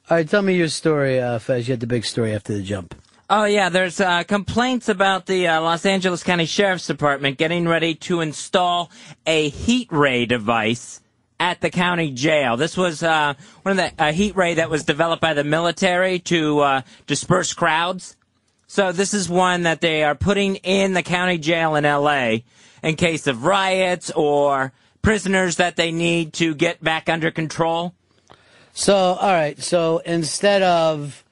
All right, tell me your story, Fez. You had the big story after the jump. Oh, yeah, there's complaints about the Los Angeles County Sheriff's Department getting ready to install a heat ray device at the county jail. This was one of the heat ray that was developed by the military to disperse crowds. So this is one that they are putting in the county jail in L.A. in case of riots or prisoners that they need to get back under control. So, all right, so instead of...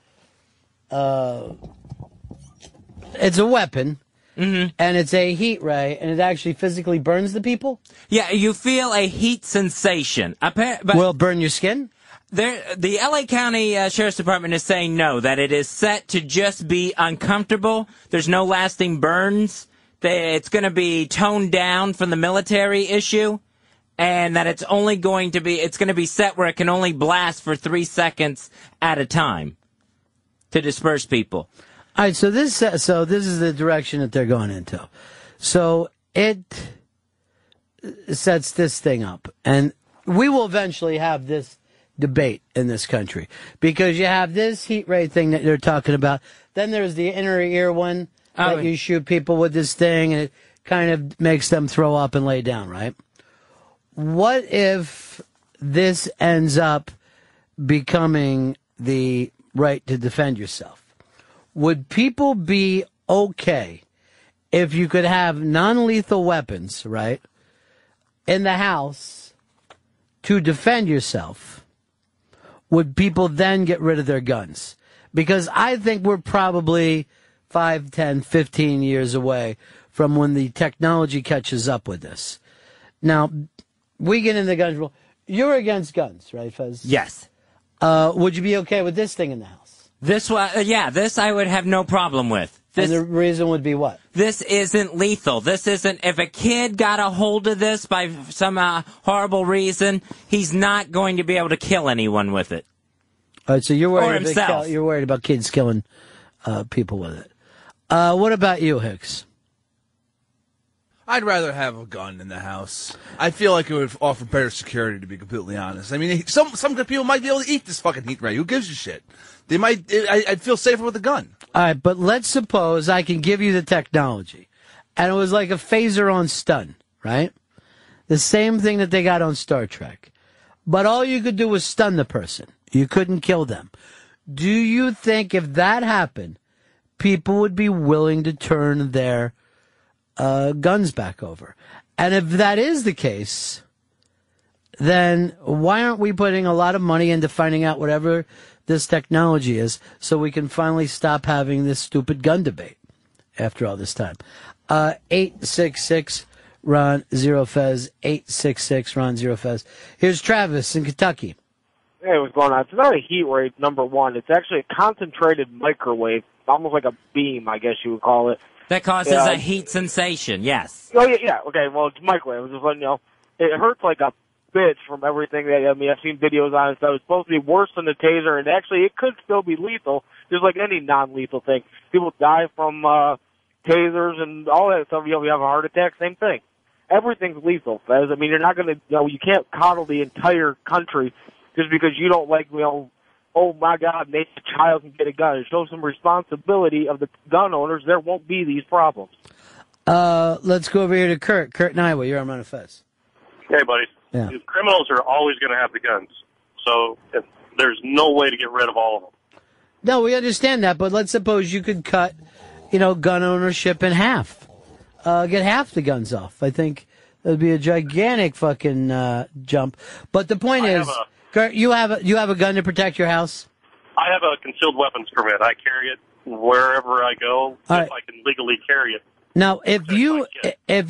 it's a weapon, and it's a heat ray, and it actually physically burns the people? Yeah, you feel a heat sensation. But will it burn your skin? The L.A. County Sheriff's Department is saying no, that it is set to just be uncomfortable. There's no lasting burns. It's going to be toned down from the military issue, and that it's going to be set where it can only blast for 3 seconds at a time to disperse people. All right, so this is the direction that they're going into. So it sets this thing up, and we will eventually have this debate in this country because you have this heat ray thing that they're talking about. Then there's the inner ear one that you shoot people with this thing, and it kind of makes them throw up and lay down, right? What if this ends up becoming the right to defend yourself? Would people be okay if you could have non-lethal weapons, right, in the house to defend yourself? Would people then get rid of their guns? Because I think we're probably 5, 10, 15 years away from when the technology catches up with this. Now, we get into the guns rule. You're against guns, right, Fez? Yes. Would you be okay with this thing in the house? This I would have no problem with. And the reason would be what? This isn't lethal. This isn't, if a kid got a hold of this by some horrible reason, he's not going to be able to kill anyone with it. All right, so you're worried, you're worried about kids killing people with it. What about you, Hicks? I'd rather have a gun in the house. I feel like it would offer better security, to be completely honest. I mean, some good people might be able to eat this fucking heat ray. Who gives a shit? They might. I'd feel safer with a gun. All right, but let's suppose I can give you the technology, and it was like a phaser on stun, right? The same thing that they got on Star Trek. But all you could do was stun the person. You couldn't kill them. Do you think if that happened, people would be willing to turn their guns back over? And if that is the case, then why aren't we putting a lot of money into finding out whatever this technology is so we can finally stop having this stupid gun debate after all this time? 866 Ron Zero Fez, 866 Ron Zero Fez. Here's Travis in Kentucky. Hey, what's going on? It's not a heat ray, number one. It's actually a concentrated microwave, almost like a beam, I guess you would call it. That causes a heat sensation, yes. Oh, yeah. Okay, well, it's microwave. It's just letting you know. It hurts like a bitch from everything that, I've seen videos on it. So it's supposed to be worse than the taser, and actually it could still be lethal, just like any non-lethal thing. People die from tasers and all that stuff. You have a heart attack, same thing. Everything's lethal, Fez. I mean, you're not going to, you can't coddle the entire country just because you don't like, oh my God, maybe a child can get a gun. Show some responsibility of the gun owners. There won't be these problems. Let's go over here to Kurt. Kurt in Iowa, you're on Ron Fez. Hey, buddy. Yeah. Criminals are always going to have the guns. So there's no way to get rid of all of them. No, we understand that, but let's suppose you could cut, gun ownership in half. Get half the guns off. I think that would be a gigantic fucking jump. But the point is, Kurt, you have a gun to protect your house? I have a concealed weapons permit. I carry it wherever I go if I can legally carry it. Now, if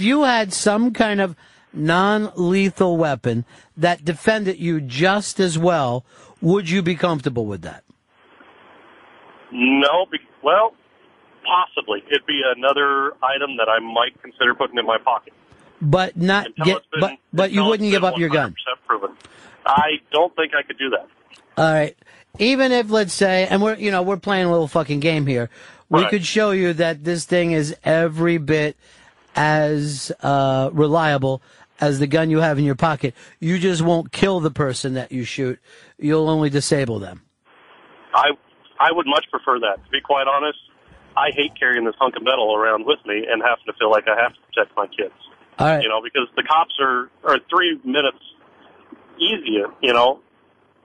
you had some kind of non-lethal weapon that defended you just as well, would you be comfortable with that? No, well, possibly. It'd be another item that I might consider putting in my pocket. But but you wouldn't give up your gun. Proven. I don't think I could do that. All right. Even if, let's say, and we're playing a little fucking game here, we could show you that this thing is every bit as reliable as the gun you have in your pocket. You just won't kill the person that you shoot. You'll only disable them. I would much prefer that. To be quite honest, I hate carrying this hunk of metal around with me and having to feel like I have to protect my kids. All right. You know, because the cops are 3 minutes easier, you know,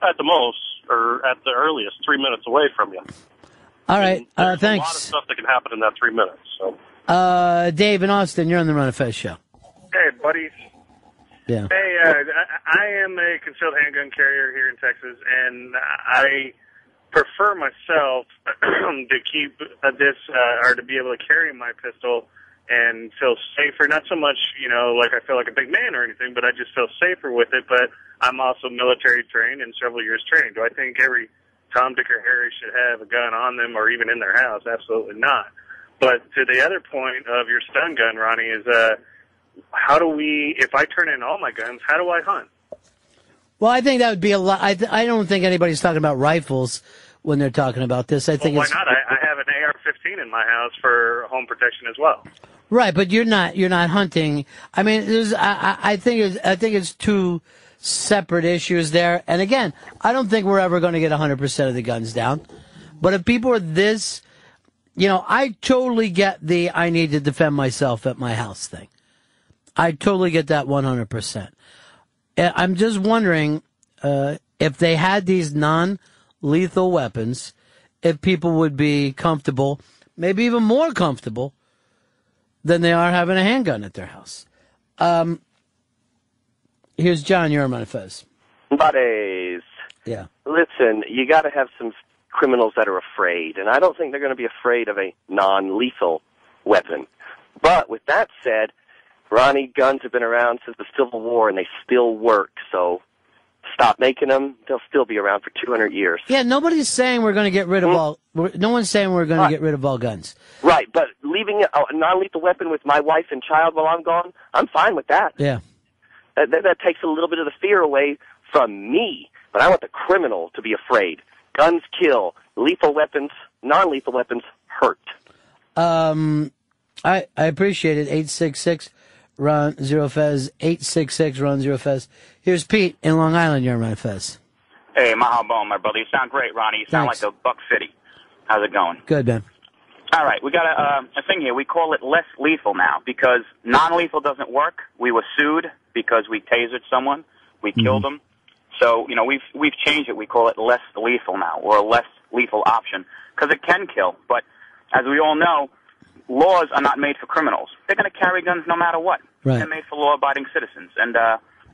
at the most, or at the earliest, 3 minutes away from you. All right. There's Thanks. a lot of stuff that can happen in that 3 minutes. So. Dave in Austin, you're on the Run of Fez show. Hey, buddies. Yeah. Hey, I am a concealed handgun carrier here in Texas, and I prefer myself to keep this, or to be able to carry my pistol and feel safer. Not so much, you know, like I feel like a big man or anything, but I just feel safer with it. But I'm also military trained and several years trained. Do I think every Tom, Dick, or Harry should have a gun on them or even in their house? Absolutely not. But to the other point of your stun gun, Ronnie, is how do we, if I turn in all my guns, how do I hunt? Well, I think that would be a lot. I don't think anybody's talking about rifles when they're talking about this. I think why not? I have an AR-15 in my house for home protection as well. Right, but you're not hunting. I mean, I think it's two separate issues there. And again, I don't think we're ever going to get 100% of the guns down. But if people are this, you know, I totally get the I need to defend myself at my house thing. I totally get that 100%. I'm just wondering if they had these non-lethal weapons, if people would be comfortable, maybe even more comfortable than they are having a handgun at their house. Here's John, you're on Fez. Buddies. Yeah. Listen, you got to have some criminals that are afraid, and I don't think they're going to be afraid of a non-lethal weapon. But with that said, Ronnie, guns have been around since the Civil War, and they still work, so stop making them. They'll still be around for 200 years. Yeah, nobody's saying we're going to get rid of all... No one's saying we're going to get rid of all guns. Right, but leaving a non-lethal weapon with my wife and child while I'm gone, I'm fine with that. Yeah. That takes a little bit of the fear away from me, but I want the criminal to be afraid. Guns kill. Lethal weapons, non-lethal weapons hurt. I appreciate it. 866 Ron Zero Fez. 866 Ron Zero Fez. Here's Pete in Long Island. You're on Fez. Hey, Mahabone, my brother. You sound great, Ronnie. You sound Thanks. like a Buck City. How's it going? Good, man. All right, we got a thing here. We call it less lethal now because non-lethal doesn't work. We were sued because we tasered someone. We killed them. So, you know, we've changed it. We call it less lethal now, or a less lethal option, because it can kill. But as we all know, laws are not made for criminals. They're going to carry guns no matter what. Right. They're made for law-abiding citizens. And,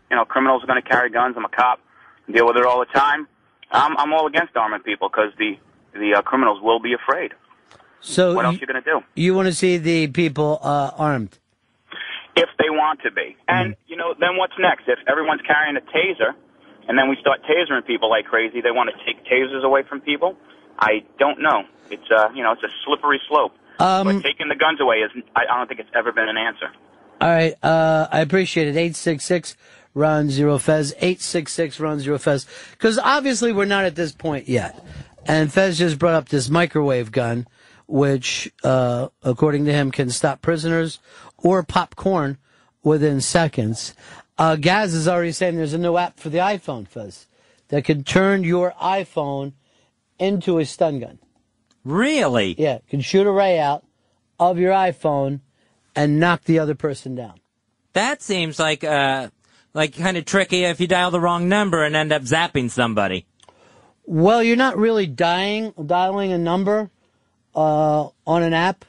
you know, criminals are going to carry guns. I'm a cop. Deal with it all the time. I'm all against arming people because the criminals will be afraid. So what else are you going to do? You want to see the people armed? If they want to be. And, you know, then what's next? If everyone's carrying a taser, and then we start tasering people like crazy, they want to take tasers away from people? I don't know. It's, you know, it's a slippery slope. But taking the guns away, I don't think it's ever been an answer. All right. I appreciate it. 866 Ron Zero Fez. 866 Ron Zero Fez. Because obviously we're not at this point yet. And Fez just brought up this microwave gun, which, according to him, can stop prisoners or popcorn within seconds. Gaz is already saying there's a new app for the iPhone, Fez, that can turn your iPhone into a stun gun. Really? Yeah, can shoot a ray out of your iPhone and knock the other person down. That seems like kind of tricky if you dial the wrong number and end up zapping somebody. Well, you're not really dialing a number on an app.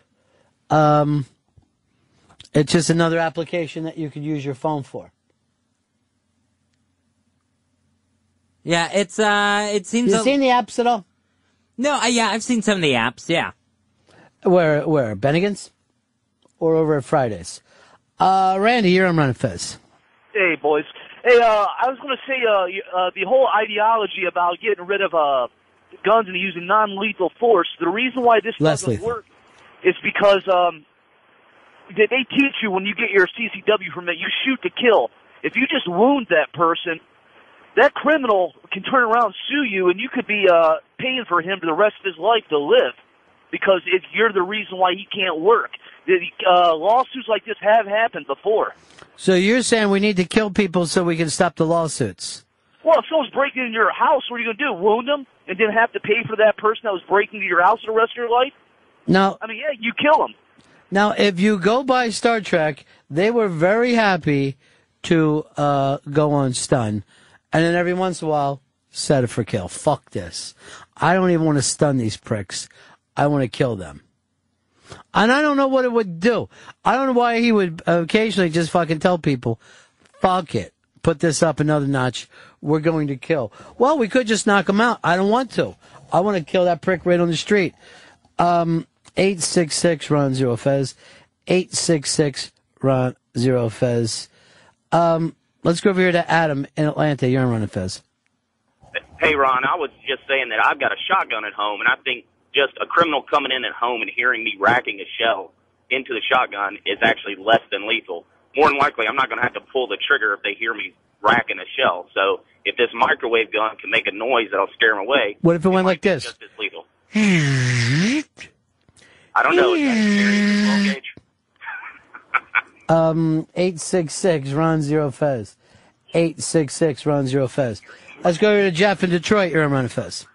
It's just another application that you could use your phone for. Yeah, it seems. You seen the apps at all? No, yeah, I've seen some of the apps. Yeah. Where Bennigan's or over at Fridays? Randy, you're on Run Fez. Hey, boys. Hey, I was going to say the whole ideology about getting rid of guns and using non-lethal force. The reason why this doesn't work is because they teach you when you get your CCW permit, you shoot to kill. If you just wound that person, that criminal can turn around and sue you, and you could be paying for him for the rest of his life to live because you're the reason why he can't work. Lawsuits like this have happened before. So you're saying we need to kill people so we can stop the lawsuits? Well, if someone's breaking in your house, what are you going to do, wound them? and then have to pay for that person that was breaking into your house for the rest of your life? Now, I mean, yeah, you kill them. Now, if you go by Star Trek, they were very happy to go on stun, and then every once in a while, set it for kill. Fuck this. I don't even want to stun these pricks. I want to kill them. And I don't know what it would do. I don't know why he would occasionally just fucking tell people, fuck it, put this up another notch, we're going to kill. Well, we could just knock him out. I don't want to. I want to kill that prick right on the street. 866 Ron Zero Fez. 866 Ron Zero Fez. Let's go over here to Adam in Atlanta. You're on Ron and Fez. Hey, Ron, I was just saying that I've got a shotgun at home, and I think just a criminal coming in at home and hearing me racking a shell into the shotgun is actually less than lethal. More than likely, I'm not going to have to pull the trigger if they hear me racking a shell. So if this microwave gun can make a noise that'll scare them away, what if it went like this? Just as lethal. I don't know. Is that scary? 866 Ron Zero Fez. 866 Ron Zero Fez. Let's go to Jeff in Detroit. You're on Ron and Fez.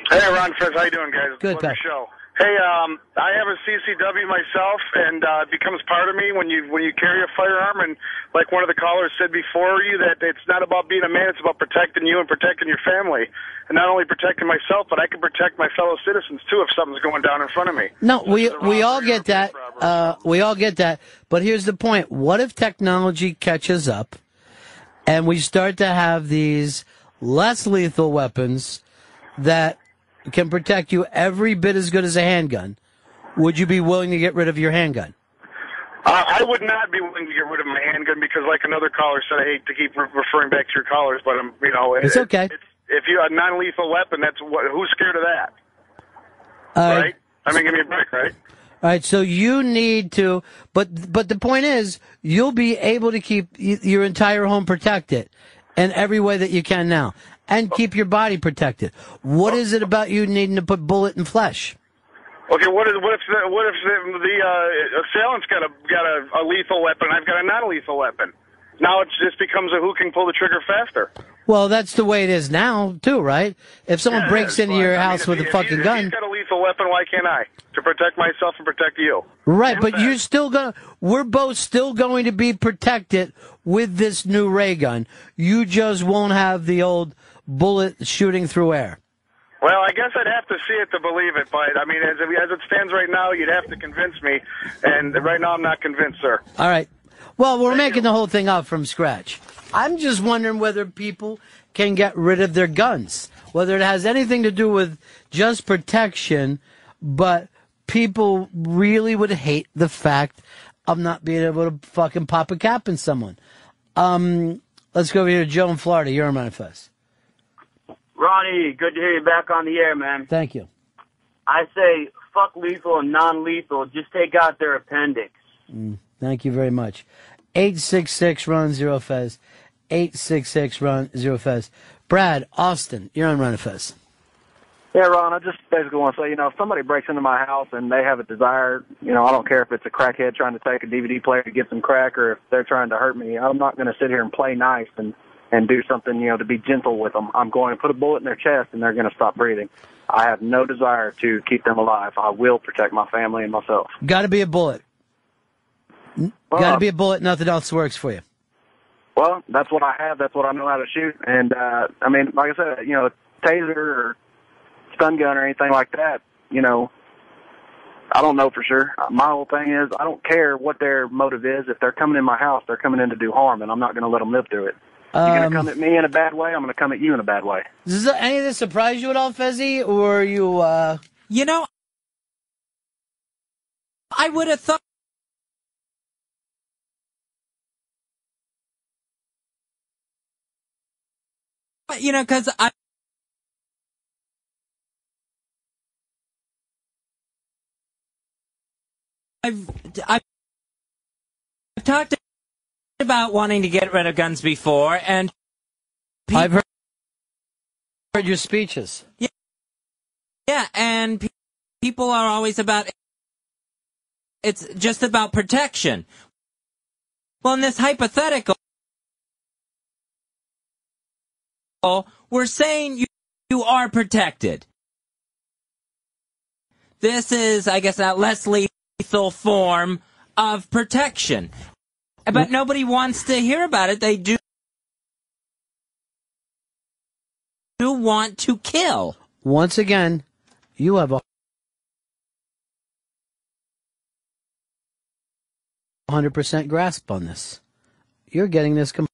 Hey, Ron Fez. How you doing, guys? Good, Love your show. Hey, I have a CCW myself, and it becomes part of me when you carry a firearm. And like one of the callers said before you, that it's not about being a man; it's about protecting you and protecting your family, and not only protecting myself, but I can protect my fellow citizens too if something's going down in front of me. No, we all get that. We all get that. But here's the point: what if technology catches up, and we start to have these less lethal weapons that can protect you every bit as good as a handgun? Would you be willing to get rid of your handgun? I would not be willing to get rid of my handgun because, like another caller said, I hate to keep referring back to your callers, but it's okay. If you have a non-lethal weapon, who's scared of that? Right? I mean, give me a break, right? All right, so you need to, but the point is, you'll be able to keep your entire home protected in every way that you can now, and keep your body protected. What is it about you needing to put bullet in flesh? Okay, what if the assailant's got a lethal weapon? I've got a non-lethal weapon. Now it just becomes who can pull the trigger faster. Well, that's the way it is now, too, right? If someone breaks into your house with a fucking gun. If he's got a lethal weapon, why can't I? To protect myself and protect you. Right, but you're still we're both still going to be protected with this new ray gun. You just won't have the old bullet shooting through air. Well, I guess I'd have to see it to believe it, but I mean, as it stands right now, you'd have to convince me, and right now I'm not convinced, sir. All right. Well, we're making the whole thing up from scratch. I'm just wondering whether people can get rid of their guns, whether it has anything to do with just protection, but people really would hate the fact of not being able to fucking pop a cap in someone. Let's go over here to Joe in Florida. You're on Manifest. Ronnie, good to hear you back on the air, man. Thank you. I say fuck lethal and non-lethal. Just take out their appendix. Thank you very much. 866 Ron Zero Fez. 866 Ron Zero Fez. Brad, Austin, you're on Ron Fez. Yeah, Ron, I just basically want to say, if somebody breaks into my house and they have a desire, I don't care if it's a crackhead trying to take a DVD player to get some crack or if they're trying to hurt me. I'm not going to sit here and play nice and do something, to be gentle with them. I'm going to put a bullet in their chest and they're going to stop breathing. I have no desire to keep them alive. I will protect my family and myself. Got to be a bullet. Got to be a bullet. Nothing else works for you. Well, that's what I have. That's what I know how to shoot. And, like I said, taser or stun gun or anything like that, I don't know for sure. My whole thing is I don't care what their motive is. If they're coming in my house, they're coming in to do harm, and I'm not going to let them live through it. You're going to come at me in a bad way, I'm going to come at you in a bad way. Does any of this surprise you at all, Fezzy? Or are you, I would have thought. Because I've talked about wanting to get rid of guns before, and I've heard your speeches. Yeah, and people are always about it's just about protection. Well, in this hypothetical, we're saying you you are protected. This is, I guess, a less lethal form of protection. But nobody wants to hear about it. They do want to kill. Once again, you have a 100% grasp on this. You're getting this completely.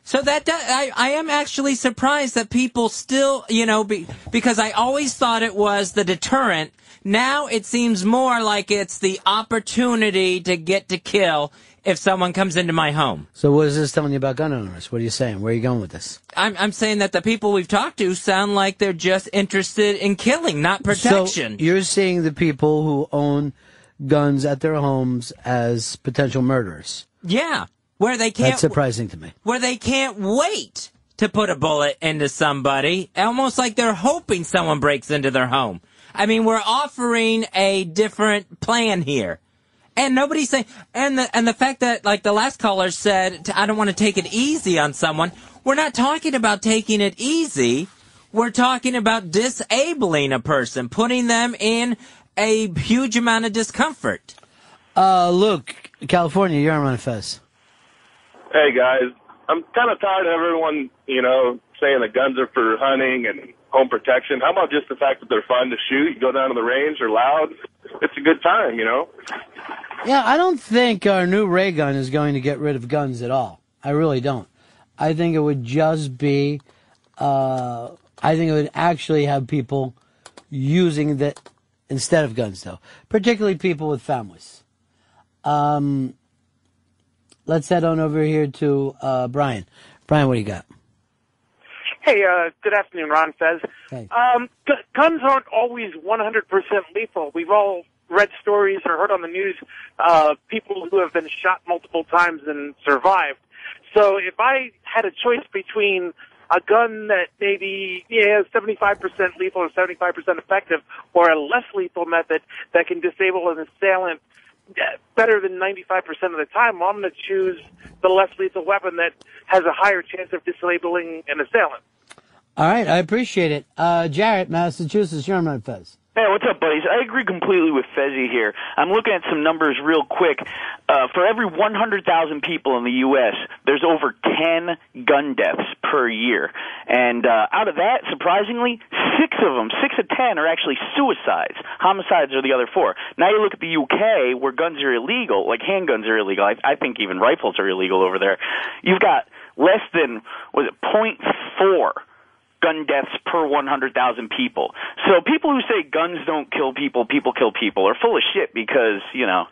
So I am actually surprised that people still, because I always thought it was the deterrent. Now it seems more like it's the opportunity to get to kill if someone comes into my home. So what is this telling you about gun owners? What are you saying? Where are you going with this? I'm saying that the people we've talked to sound like they're just interested in killing, not protection. So you're seeing the people who own guns at their homes as potential murderers. Yeah. Where they can't. That's surprising to me. Where they can't wait to put a bullet into somebody, almost like they're hoping someone breaks into their home. I mean, we're offering a different plan here. And nobody's saying, and the fact that, like the last caller said, I don't want to take it easy on someone. We're not talking about taking it easy. We're talking about disabling a person, putting them in a huge amount of discomfort. Luke, California, you're on Fez. Hey, guys. I'm kind of tired of everyone, saying that guns are for hunting and home protection. How about just the fact that they're fun to shoot? You go down to the range, they're loud. It's a good time, Yeah, I don't think our new ray gun is going to get rid of guns at all. I really don't. I think it would just be, I think it would actually have people using that instead of guns, though. Particularly people with families. Let's head on over here to Brian. Brian, what do you got? Hey, good afternoon, Ron Fez. Hey. Guns aren't always 100% lethal. We've all read stories or heard on the news people who have been shot multiple times and survived. So if I had a choice between a gun that maybe is 75% lethal or 75% effective, or a less lethal method that can disable an assailant better than 95% of the time, well, I'm going to choose the less lethal weapon that has a higher chance of disabling an assailant. All right, I appreciate it. Jarrett, Massachusetts, you're on Fez. Hey, what's up, buddies? I agree completely with Fezzi here. I'm looking at some numbers real quick. For every 100,000 people in the U.S., there's over 10 gun deaths per year. And out of that, surprisingly, 6 of 10 are actually suicides. Homicides are the other 4. Now you look at the U.K., where guns are illegal, like handguns are illegal. I think even rifles are illegal over there. You've got less than, 0.4 gun deaths per 100,000 people. So people who say guns don't kill people, people kill people are full of shit because, I'm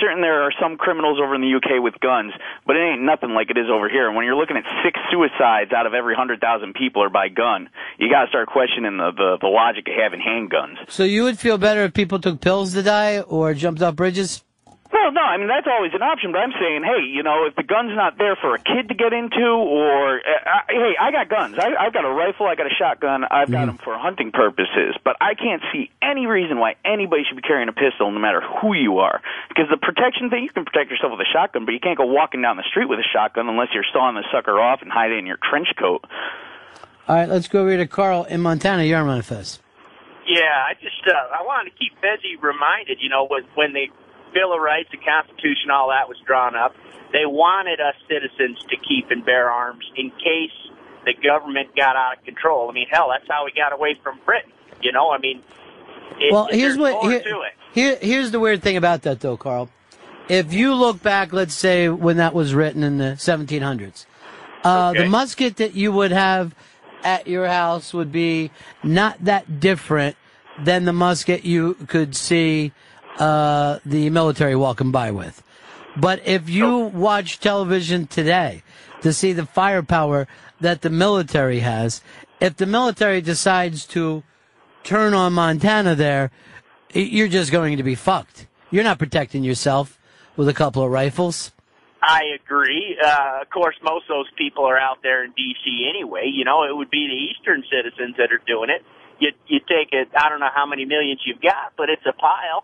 certain there are some criminals over in the UK with guns, but it ain't nothing like it is over here. And when you're looking at 6 suicides out of every 100,000 people are by gun, you got to start questioning the logic of having handguns. So you would feel better if people took pills to die or jumped off bridges? Well, no, I mean, that's always an option, but I'm saying, hey, if the gun's not there for a kid to get into, or, hey, I got guns. I've got a rifle, I got a shotgun, I've got them for hunting purposes, but I can't see any reason why anybody should be carrying a pistol no matter who you are. Because the protection thing, you can protect yourself with a shotgun, but you can't go walking down the street with a shotgun unless you're sawing the sucker off and hiding in your trench coat. All right, let's go over to Carl in Montana. You're on Manifest. Yeah, I wanted to keep Fezzi reminded, when they Bill of Rights, the Constitution, all that was drawn up. They wanted us citizens to keep and bear arms in case the government got out of control. I mean, hell, that's how we got away from Britain. Here's the weird thing about that, though, Carl. If you look back, let's say when that was written in the 1700s, the musket that you would have at your house would be not that different than the musket you could see the military walking by with. But if you watch television today to see the firepower that the military has, if the military decides to turn on Montana there, you're just going to be fucked. You're not protecting yourself with a couple of rifles. I agree. Of course, most of those people are out there in D.C. anyway. It would be the eastern citizens that are doing it. You take it, I don't know how many millions you've got, but it's a pile.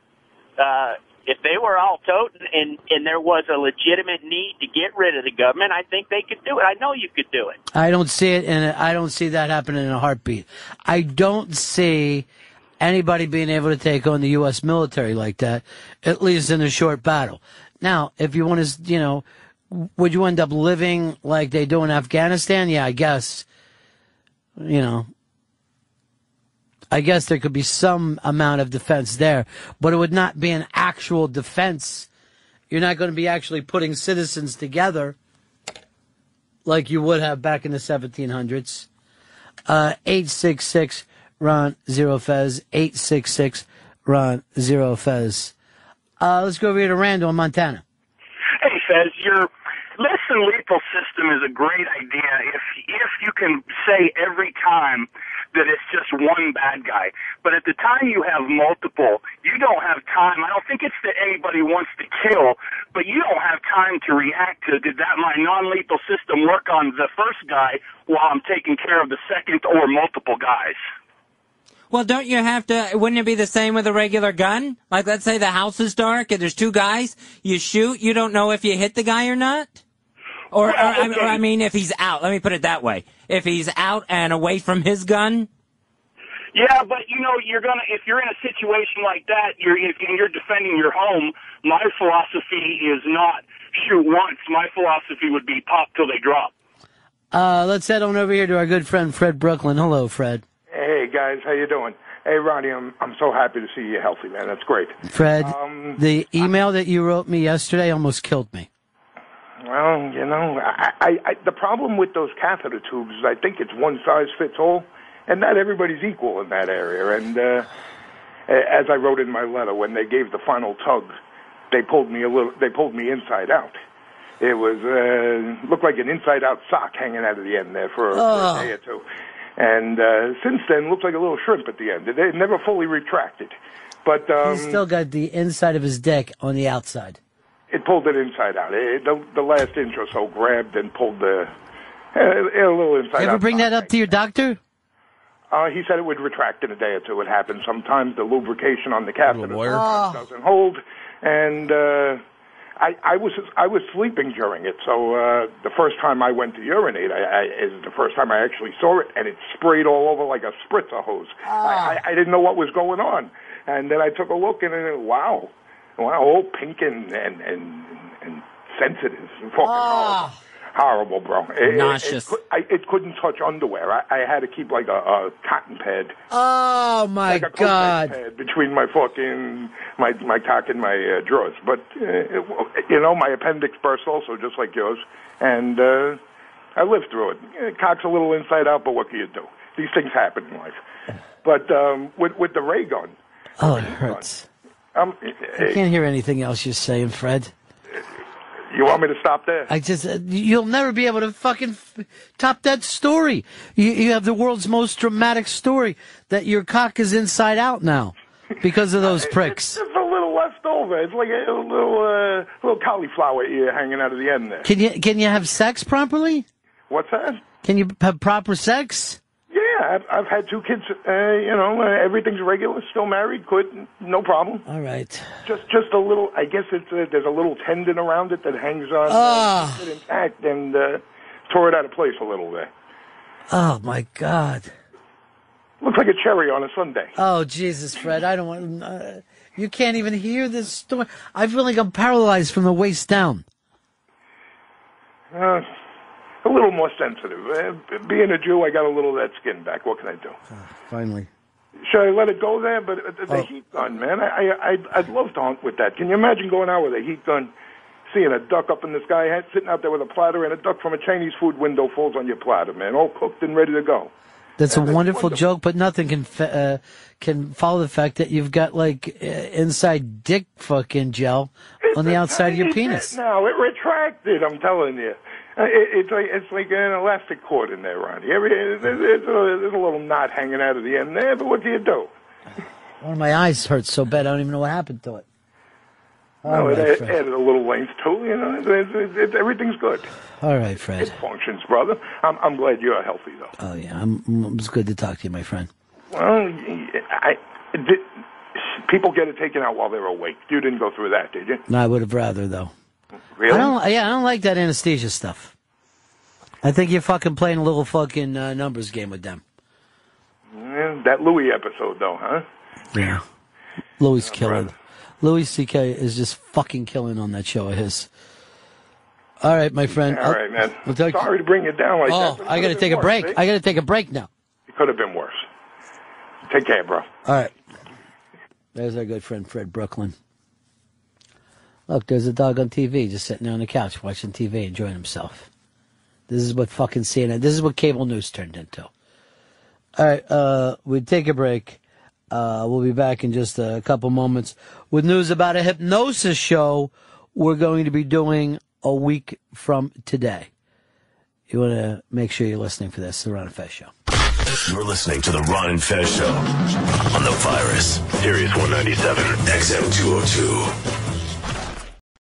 if they were all toting and there was a legitimate need to get rid of the government, I think they could do it. I know you could do it. I don't see it, and I don't see that happening in a heartbeat. I don't see anybody being able to take on the U.S. military like that, at least in a short battle. Now, if you want to, would you end up living like they do in Afghanistan? Yeah, I guess. I guess there could be some amount of defense there, but it would not be an actual defense. You're not going to be actually putting citizens together like you would have back in the 1700s. 866 Ron Zero Fez. 866 Ron Zero Fez. Let's go over here to Randall in Montana. Hey, Fez, your less than lethal system is a great idea if you can say every time that it's just one bad guy. But at the time you have multiple, you don't have time. I don't think it's that anybody wants to kill, but you don't have time to react to, did that my non-lethal system work on the first guy while I'm taking care of the second or multiple guys? Well, don't you have to, wouldn't it be the same with a regular gun? Like, let's say the house is dark and there's two guys, you shoot, you don't know if you hit the guy or not? I mean, if he's out, let me put it that way. If he's out and away from his gun? Yeah, but if you're in a situation like that, if you're defending your home, my philosophy is not shoot once. My philosophy would be pop till they drop. Let's head on over here to our good friend Fred Brooklyn. Hello, Fred. Hey guys, how you doing? Hey Ronnie, I'm so happy to see you healthy, man. That's great. Fred, the email that you wrote me yesterday almost killed me. Well, I the problem with those catheter tubes is I think it's one size fits all, and not everybody's equal in that area. And as I wrote in my letter, when they gave the final tug, they pulled me inside out. It was looked like an inside out sock hanging out of the end there for a day or two. And since then, looks like a little shrimp at the end. It never fully retracted. But he's still got the inside of his dick on the outside. It pulled it inside out. The last inch or so grabbed and pulled a little inside out. You ever bring that up to your doctor? He said it would retract in a day or two. It happens sometimes. The lubrication on the catheter doesn't hold. And I was sleeping during it, so the first time I went to urinate, is the first time I actually saw it, and it sprayed all over like a spritzer hose. I didn't know what was going on, and then I took a look, and wow, all pink and sensitive, fucking horrible, bro. Nauseous. It couldn't touch underwear. I had to keep like a cotton pad. Oh my like a God! Pad between my fucking my cock and my drawers. But my appendix burst also, just like yours, and I lived through it. Cock's a little inside out, but what can you do? These things happen in life. But with the ray gun, it hurts. I can't hear anything else you're saying, Fred. You want me to stop there? You'll never be able to fucking top that story. You have the world's most dramatic story that your cock is inside out now because of those pricks. It's just a little left over. It's like a little cauliflower ear hanging out of the end there. Can you have sex properly? What's that? Can you have proper sex? Yeah, I've had 2 kids. Everything's regular. Still married. No problem. All right. Just a little. I guess there's a little tendon around it that hangs on. Keeps it intact and tore it out of place a little bit. Oh my God. Looks like a cherry on a sundae. Oh Jesus, Fred! I don't want. You can't even hear this story. I feel like I'm paralyzed from the waist down. A little more sensitive. Being a Jew, I got a little of that skin back. What can I do? Finally. Should I let it go there? But the heat gun, man, I'd love to hunt with that. Can you imagine going out with a heat gun, seeing a duck up in the sky, sitting out there with a platter, and a duck from a Chinese food window falls on your platter, man, all cooked and ready to go. That's a wonderful joke, but nothing can follow the fact that you've got like inside dick fucking gel on the outside of your penis. No, it retracted. I'm telling you. It's like an elastic cord in there, Ronnie. There's a little knot hanging out of the end there, but what do you do? One of my eyes hurts so bad I don't even know what happened to it. No, it added a little length too. Everything's good. All right, Fred. It functions, brother. I'm glad you're healthy, though. Oh yeah, it's good to talk to you, my friend. Well, people get it taken out while they're awake. You didn't go through that, did you? No, I would have rather, though. Really? I don't like that anesthesia stuff. I think you're fucking playing a little fucking numbers game with them. Yeah, that Louis episode, though, huh? Yeah. Louis killing. Louis C.K. is just fucking killing on that show of his. All right, my friend. All right, man. Sorry to bring you down like that. Oh, I got to take a break. I got to take a break now. It could have been worse. Take care, bro. All right. There's our good friend Fred Brooklyn. Look, there's a dog on TV just sitting there on the couch watching TV, enjoying himself. This is what fucking CNN, this is what cable news turned into. All right, we take a break. We'll be back in just a couple moments with news about a hypnosis show we're going to be doing a week from today. You want to make sure you're listening for this, The Ron and Fez Show. You're listening to The Ron and Fez Show on the Virus, Sirius 197, XM 202.